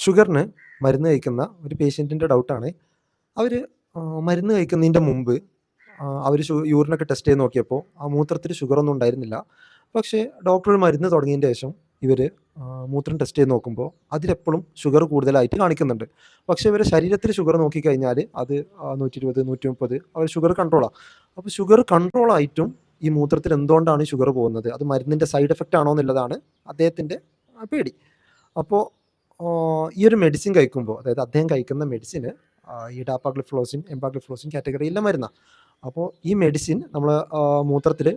ഷുഗറിന് മരുന്ന് കഴിക്കുന്ന ഒരു പേഷ്യൻറ്റിൻ്റെ ഡൗട്ടാണ്. അവർ മരുന്ന് കഴിക്കുന്നതിൻ്റെ മുമ്പ് അവർ യൂറിനൊക്കെ ടെസ്റ്റ് ചെയ്ത് നോക്കിയപ്പോൾ ആ മൂത്രത്തിൽ ഷുഗറൊന്നും ഉണ്ടായിരുന്നില്ല. പക്ഷേ ഡോക്ടർ ഒരു മരുന്ന് തുടങ്ങിയതിന് ശേഷം ഇവർ മൂത്രം ടെസ്റ്റ് ചെയ്ത് നോക്കുമ്പോൾ അതിലെപ്പോഴും ഷുഗർ കൂടുതലായിട്ട് കാണിക്കുന്നുണ്ട്. പക്ഷേ ഇവരുടെ ശരീരത്തിൽ ഷുഗർ നോക്കിക്കഴിഞ്ഞാൽ അത് 120, 130 അവർ ഷുഗർ കൺട്രോളാണ്. അപ്പോൾ ഷുഗർ കൺട്രോളായിട്ടും ഈ മൂത്രത്തിൽ എന്തുകൊണ്ടാണ് ഷുഗർ പോകുന്നത്? അത് മരുന്നിൻ്റെ സൈഡ് എഫക്റ്റ് ആണോ എന്നുള്ളതാണ് അദ്ദേഹത്തിൻ്റെ പേടി. അപ്പോൾ ഈ ഒരു മെഡിസിൻ കഴിക്കുമ്പോൾ, അതായത് അദ്ദേഹം കഴിക്കുന്ന മെഡിസിന് ഈ ഡാപ്പാഗ്ലിഫ്ലോസിൻ, എംപാഗ്ലിഫ്ലോസിൻ കാറ്റഗറിയിലെ മരുന്നാണ്. അപ്പോൾ ഈ മെഡിസിൻ നമ്മൾ മൂത്രത്തിൽ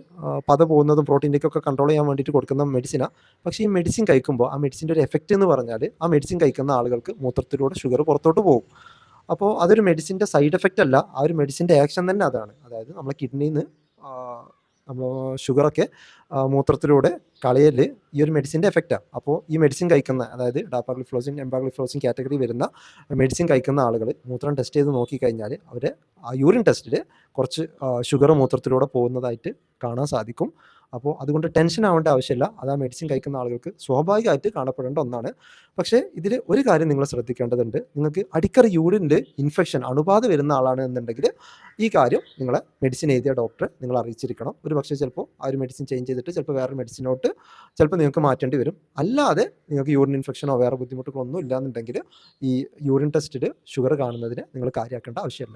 പത പോകുന്നതും പ്രോട്ടീൻ ഇൻടേക്കൊക്കെ കൺട്രോൾ ചെയ്യാൻ വേണ്ടിയിട്ട് കൊടുക്കുന്ന മെഡിസിനാണ്. പക്ഷേ ഈ മെഡിസിൻ കഴിക്കുമ്പോൾ ആ മെഡിസിൻ്റെ ഒരു എഫക്റ്റ് എന്ന് പറഞ്ഞാൽ ആ മെഡിസിൻ കഴിക്കുന്ന ആളുകൾക്ക് മൂത്രത്തിലൂടെ ഷുഗർ പുറത്തോട്ട് പോകും. അപ്പോൾ അതൊരു മെഡിസിൻ്റെ സൈഡ് എഫക്റ്റ് അല്ല, ആ ഒരു മെഡിസിൻ്റെ ആക്ഷൻ തന്നെ അതാണ്. അതായത് നമ്മളെ കിഡ്നിയിൽ നിന്ന് നമ്മൾ ഷുഗറൊക്കെ മൂത്രത്തിലൂടെ കളയൽ ഈ ഒരു മെഡിസിൻ്റെ എഫക്റ്റാണ്. അപ്പോൾ ഈ മെഡിസിൻ കഴിക്കുന്ന, അതായത് ഡാപ്പാഗ്ലിഫ്ലോസിൻ, എംപാഗ്ലിഫ്ലോസിൻ കാറ്റഗറി വരുന്ന മെഡിസിൻ കഴിക്കുന്ന ആളുകൾ മൂത്രം ടെസ്റ്റ് ചെയ്ത് നോക്കിക്കഴിഞ്ഞാൽ അവർ ആ യൂറിൻ ടെസ്റ്റിൽ കുറച്ച് ഷുഗർ മൂത്രത്തിലൂടെ പോകുന്നതായിട്ട് കാണാൻ സാധിക്കും. അപ്പോൾ അതുകൊണ്ട് ടെൻഷൻ ആവേണ്ട ആവശ്യമില്ല. അത് ആ മെഡിസിൻ കഴിക്കുന്ന ആളുകൾക്ക് സ്വാഭാവികമായിട്ട് കാണപ്പെടേണ്ട ഒന്നാണ്. പക്ഷേ ഇതിൽ ഒരു കാര്യം നിങ്ങൾ ശ്രദ്ധിക്കേണ്ടതുണ്ട്. നിങ്ങൾക്ക് അടിക്കറി യൂറിൻ്റെ ഇൻഫെക്ഷൻ, അണുബാധ വരുന്ന ആളാണ് എന്നുണ്ടെങ്കിൽ ഈ കാര്യം നിങ്ങളെ മെഡിസിൻ എഴുതിയ ഡോക്ടറെ നിങ്ങൾ അറിയിച്ചിരിക്കണം. ഒരു പക്ഷേ ചിലപ്പോൾ ആ ഒരു മെഡിസിൻ ചേഞ്ച് ചെയ്തിട്ട് ചിലപ്പോൾ വേറെ മെഡിസിനോട്ട് ചിലപ്പോൾ നിങ്ങൾക്ക് മാറ്റേണ്ടി വരും. അല്ലാതെ നിങ്ങൾക്ക് യൂറിൻ ഇൻഫെക്ഷനോ വേറെ ബുദ്ധിമുട്ടുകളൊന്നും ഇല്ലാന്നുണ്ടെങ്കിൽ ഈ യൂറിൻ ടെസ്റ്റിൽ ഷുഗർ കാണുന്നതിന് നിങ്ങൾ കാര്യമാക്കേണ്ട ആവശ്യമില്ല.